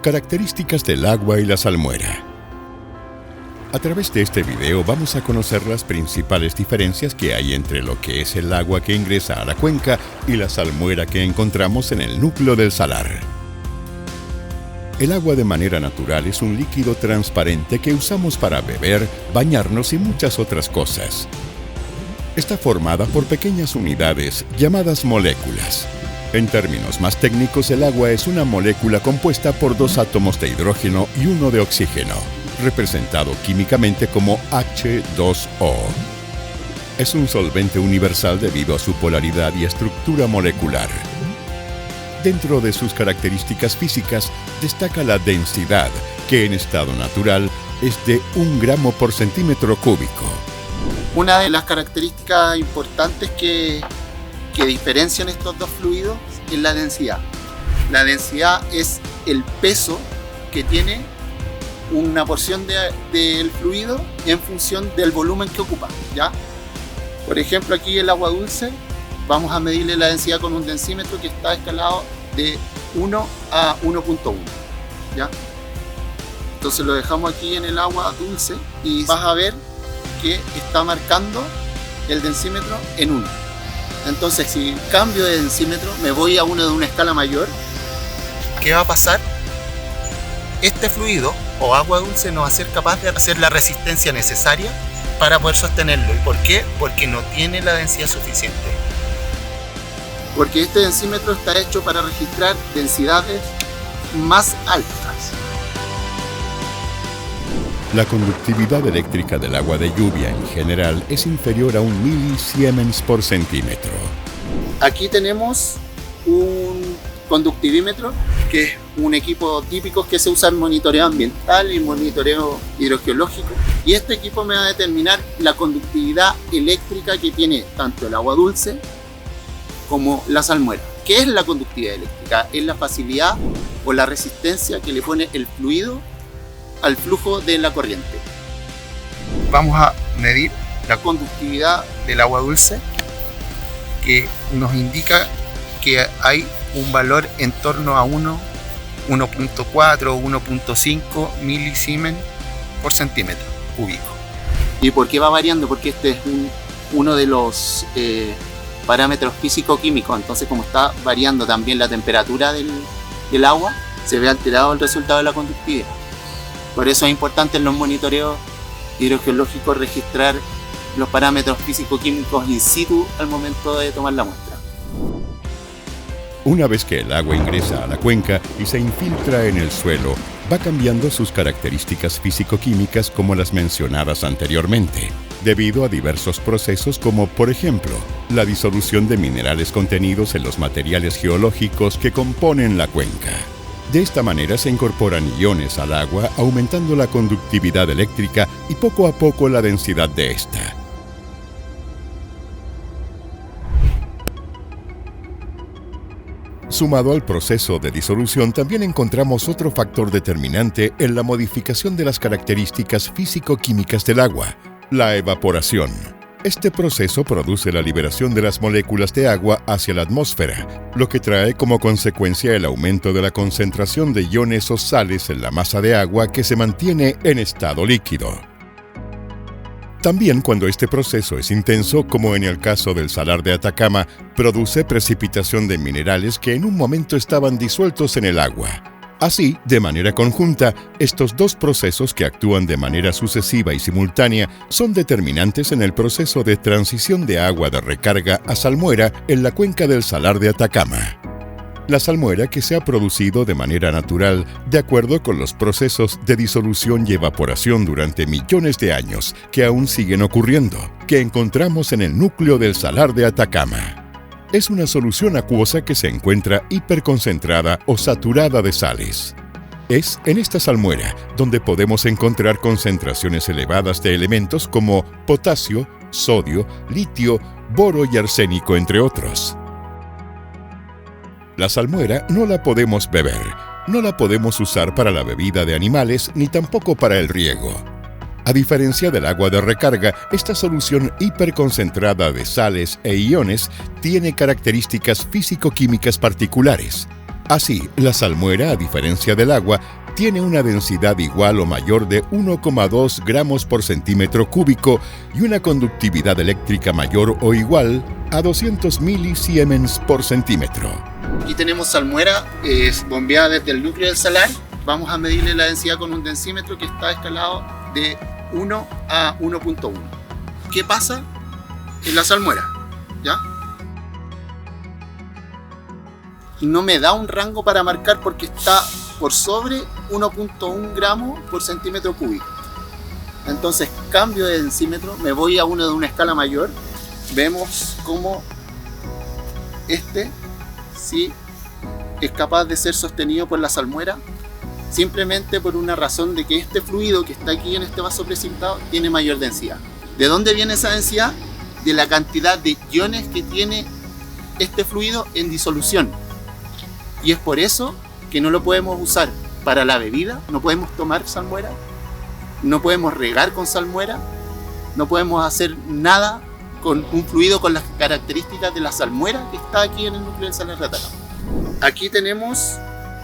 Características del agua y la salmuera. A través de este video vamos a conocer las principales diferencias que hay entre lo que es el agua que ingresa a la cuenca y la salmuera que encontramos en el núcleo del salar. El agua de manera natural es un líquido transparente que usamos para beber, bañarnos y muchas otras cosas. Está formada por pequeñas unidades llamadas moléculas. En términos más técnicos, el agua es una molécula compuesta por 2 átomos de hidrógeno y 1 de oxígeno, representado químicamente como H2O. Es un solvente universal debido a su polaridad y estructura molecular. Dentro de sus características físicas destaca la densidad, que en estado natural es de 1 gramo por centímetro cúbico. Una de las características importantes que diferencian estos dos fluidos es la densidad. La densidad es el peso que tiene una porción del fluido en función del volumen que ocupa, ¿ya? Por ejemplo, aquí el agua dulce, vamos a medirle la densidad con un densímetro que está escalado de 1 a 1.1, ¿ya? Entonces lo dejamos aquí en el agua dulce y vas a ver que está marcando el densímetro en 1. Entonces, si cambio de densímetro, me voy a uno de una escala mayor, ¿qué va a pasar? Este fluido o agua dulce no va a ser capaz de hacer la resistencia necesaria para poder sostenerlo. ¿Y por qué? Porque no tiene la densidad suficiente. Porque este densímetro está hecho para registrar densidades más altas. La conductividad eléctrica del agua de lluvia en general es inferior a 1 milisiemens por centímetro. Aquí tenemos un conductivímetro, que es un equipo típico que se usa en monitoreo ambiental y monitoreo hidrogeológico. Y este equipo me va a determinar la conductividad eléctrica que tiene tanto el agua dulce como la salmuera. ¿Qué es la conductividad eléctrica? Es la facilidad o la resistencia que le pone el fluido al flujo de la corriente. Vamos a medir la conductividad del agua dulce, que nos indica que hay un valor en torno a 1.4 o 1.5 milisiemens por centímetro cúbico. ¿Y por qué va variando? Porque este es uno de los parámetros físico-químicos. Entonces, como está variando también la temperatura del agua, se ve alterado el resultado de la conductividad. Por eso es importante en los monitoreos hidrogeológicos registrar los parámetros físico-químicos in situ al momento de tomar la muestra. Una vez que el agua ingresa a la cuenca y se infiltra en el suelo, va cambiando sus características físico-químicas como las mencionadas anteriormente, debido a diversos procesos como, por ejemplo, la disolución de minerales contenidos en los materiales geológicos que componen la cuenca. De esta manera se incorporan iones al agua, aumentando la conductividad eléctrica y poco a poco la densidad de esta. Sumado al proceso de disolución, también encontramos otro factor determinante en la modificación de las características físico-químicas del agua: la evaporación. Este proceso produce la liberación de las moléculas de agua hacia la atmósfera, lo que trae como consecuencia el aumento de la concentración de iones o sales en la masa de agua que se mantiene en estado líquido. También, cuando este proceso es intenso, como en el caso del Salar de Atacama, produce precipitación de minerales que en un momento estaban disueltos en el agua. Así, de manera conjunta, estos dos procesos, que actúan de manera sucesiva y simultánea, son determinantes en el proceso de transición de agua de recarga a salmuera en la cuenca del Salar de Atacama. La salmuera, que se ha producido de manera natural de acuerdo con los procesos de disolución y evaporación durante millones de años que aún siguen ocurriendo, que encontramos en el núcleo del Salar de Atacama. Es una solución acuosa que se encuentra hiperconcentrada o saturada de sales. Es en esta salmuera donde podemos encontrar concentraciones elevadas de elementos como potasio, sodio, litio, boro y arsénico, entre otros. La salmuera no la podemos beber, no la podemos usar para la bebida de animales ni tampoco para el riego. A diferencia del agua de recarga, esta solución hiperconcentrada de sales e iones tiene características físico-químicas particulares. Así, la salmuera, a diferencia del agua, tiene una densidad igual o mayor de 1,2 gramos por centímetro cúbico y una conductividad eléctrica mayor o igual a 200 milisiemens por centímetro. Aquí tenemos salmuera bombeada desde el núcleo del salar. Vamos a medirle la densidad con un densímetro que está escalado de 1 a 1.1. ¿Qué pasa en la salmuera? ¿Ya? No me da un rango para marcar porque está por sobre 1.1 gramos por centímetro cúbico. Entonces cambio de densímetro, me voy a uno de una escala mayor. Vemos cómo este sí es capaz de ser sostenido por la salmuera, simplemente por una razón de que este fluido que está aquí en este vaso precipitado tiene mayor densidad. ¿De dónde viene esa densidad? De la cantidad de iones que tiene este fluido en disolución. Y es por eso que no lo podemos usar para la bebida, no podemos tomar salmuera, no podemos regar con salmuera, no podemos hacer nada con un fluido con las características de la salmuera que está aquí en el núcleo del Salar de Atacama. Aquí tenemos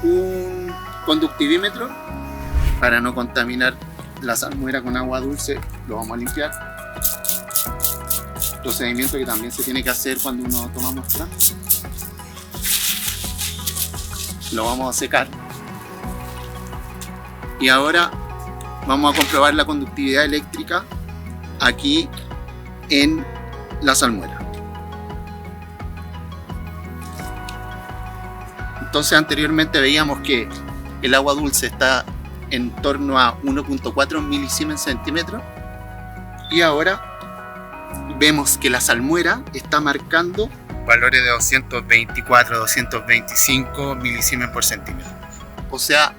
un conductivímetro para no contaminar la salmuera con agua dulce. Lo vamos a limpiar, procedimiento que también se tiene que hacer cuando uno toma muestra. Lo vamos a secar y ahora vamos a comprobar la conductividad eléctrica aquí en la salmuera. Entonces anteriormente veíamos que el agua dulce está en torno a 1.4 milisiemens centímetros y ahora vemos que la salmuera está marcando valores de 224, 225 milisiemens por centímetro. O sea,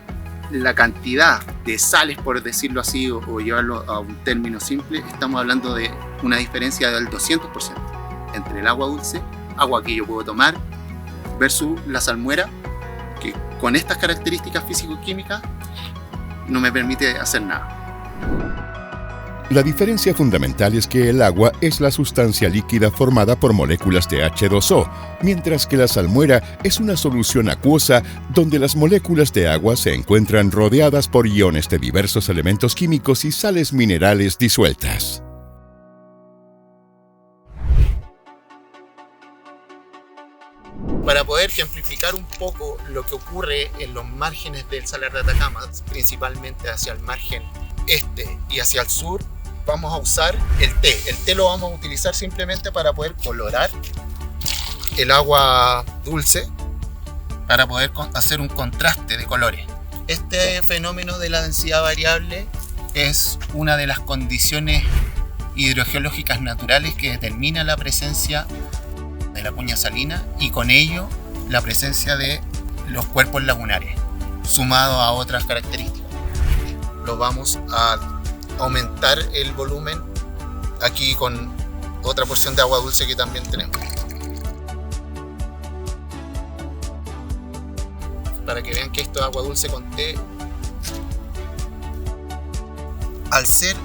la cantidad de sales, por decirlo así, o llevarlo a un término simple, estamos hablando de una diferencia del 200% entre el agua dulce, agua que yo puedo tomar, versus la salmuera, que con estas características físico-químicas no me permite hacer nada. La diferencia fundamental es que el agua es la sustancia líquida formada por moléculas de H2O, mientras que la salmuera es una solución acuosa donde las moléculas de agua se encuentran rodeadas por iones de diversos elementos químicos y sales minerales disueltas. Para poder ejemplificar un poco lo que ocurre en los márgenes del Salar de Atacama, principalmente hacia el margen este y hacia el sur, vamos a usar el té. El té lo vamos a utilizar simplemente para poder colorar el agua dulce, para poder hacer un contraste de colores. Este fenómeno de la densidad variable es una de las condiciones hidrogeológicas naturales que determina la presencia de la cuña salina y con ello la presencia de los cuerpos lagunares, sumado a otras características. Lo vamos a aumentar el volumen aquí con otra porción de agua dulce que también tenemos, para que vean que esto es agua dulce con té. Al ser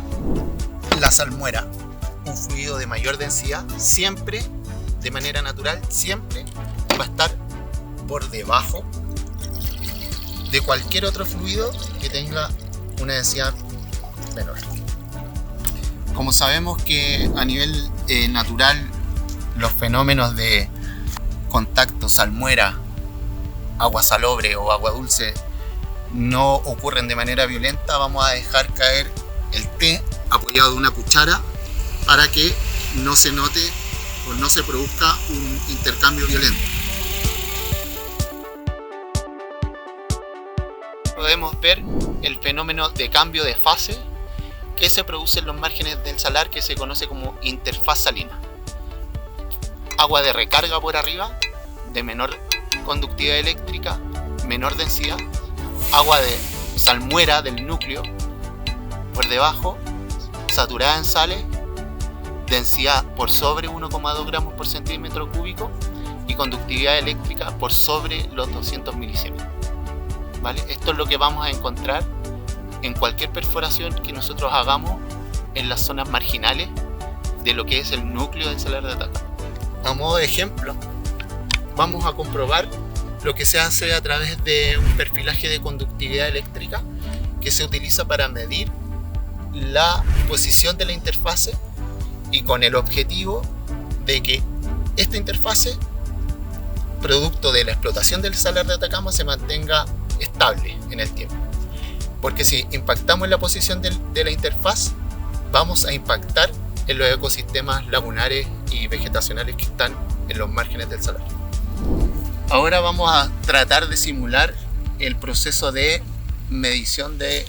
la salmuera un fluido de mayor densidad, siempre, de manera natural, siempre va a estar por debajo de cualquier otro fluido que tenga una densidad menor. Como sabemos que a nivel natural los fenómenos de contacto salmuera, agua salobre o agua dulce no ocurren de manera violenta, vamos a dejar caer el té apoyado de una cuchara para que no se note o no se produzca un intercambio violento. Podemos ver el fenómeno de cambio de fase que se produce en los márgenes del salar, que se conoce como interfaz salina. Agua de recarga por arriba, de menor conductividad eléctrica, menor densidad. Agua de salmuera del núcleo por debajo, saturada en sales, densidad por sobre 1,2 gramos por centímetro cúbico y conductividad eléctrica por sobre los 200 milisiemens. ¿Vale? Esto es lo que vamos a encontrar en cualquier perforación que nosotros hagamos en las zonas marginales de lo que es el núcleo del Salar de Atacama. A modo de ejemplo, vamos a comprobar lo que se hace a través de un perfilaje de conductividad eléctrica que se utiliza para medir la posición de la interfase y con el objetivo de que esta interfase, producto de la explotación del salar de Atacama, se mantenga estable en el tiempo. Porque si impactamos en la posición de la interfaz, vamos a impactar en los ecosistemas lagunares y vegetacionales que están en los márgenes del salar. Ahora vamos a tratar de simular el proceso de medición de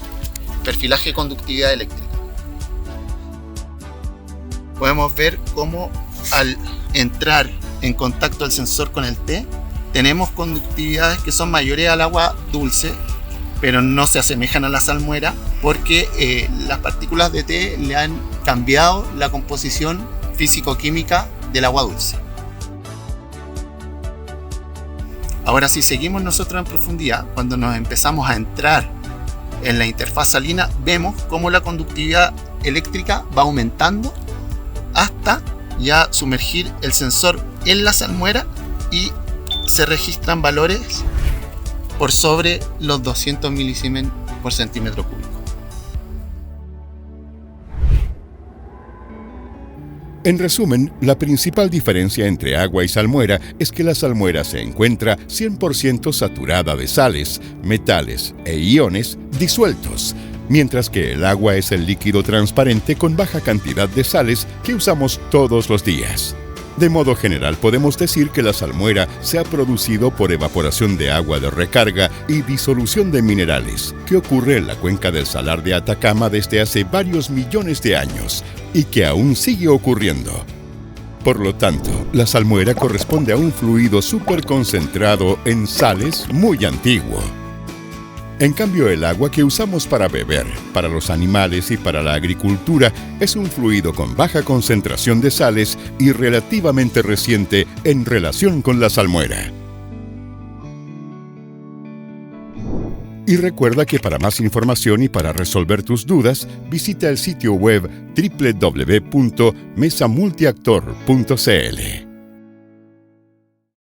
perfilaje de conductividad eléctrica. Podemos ver cómo al entrar en contacto el sensor con el té, tenemos conductividades que son mayores al agua dulce, pero no se asemejan a la salmuera porque las partículas de té le han cambiado la composición físico-química del agua dulce. Ahora, si seguimos nosotros en profundidad, cuando nos empezamos a entrar en la interfaz salina, vemos cómo la conductividad eléctrica va aumentando hasta ya sumergir el sensor en la salmuera y se registran valores por sobre los 200 milisiemens por centímetro cúbico. En resumen, la principal diferencia entre agua y salmuera es que la salmuera se encuentra 100% saturada de sales, metales e iones disueltos, mientras que el agua es el líquido transparente con baja cantidad de sales que usamos todos los días. De modo general, podemos decir que la salmuera se ha producido por evaporación de agua de recarga y disolución de minerales, que ocurre en la cuenca del Salar de Atacama desde hace varios millones de años y que aún sigue ocurriendo. Por lo tanto, la salmuera corresponde a un fluido superconcentrado en sales muy antiguo. En cambio, el agua que usamos para beber, para los animales y para la agricultura es un fluido con baja concentración de sales y relativamente reciente en relación con la salmuera. Y recuerda que para más información y para resolver tus dudas, visita el sitio web www.mesamultiactor.cl.